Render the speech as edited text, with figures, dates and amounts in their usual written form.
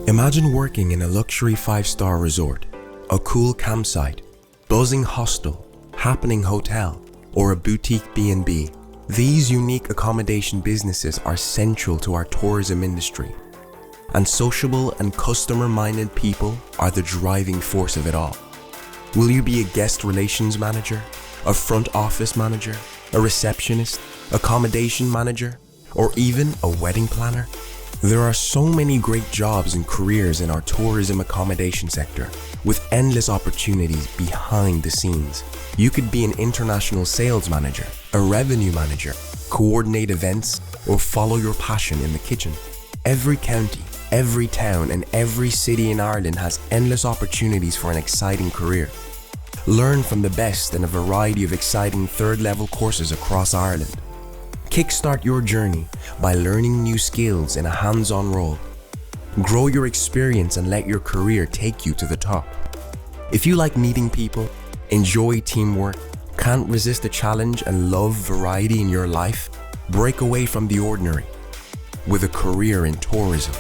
Imagine working in a luxury 5-star resort, a cool campsite, buzzing hostel, happening hotel, or a boutique B&B. These unique accommodation businesses are central to our tourism industry, and sociable and customer-minded people are the driving force of it all. Will you be a guest relations manager, a front office manager, a receptionist, accommodation manager, or even a wedding planner? There are so many great jobs and careers in our tourism accommodation sector, with endless opportunities behind the scenes. You could be an international sales manager, a revenue manager, coordinate events, or follow your passion in the kitchen. Every county, every town, and every city in Ireland has endless opportunities for an exciting career. Learn from the best in a variety of exciting third-level courses across Ireland. Kickstart your journey by learning new skills in a hands-on role. Grow your experience and let your career take you to the top. If you like meeting people, enjoy teamwork, can't resist a challenge and love variety in your life, break away from the ordinary with a career in tourism.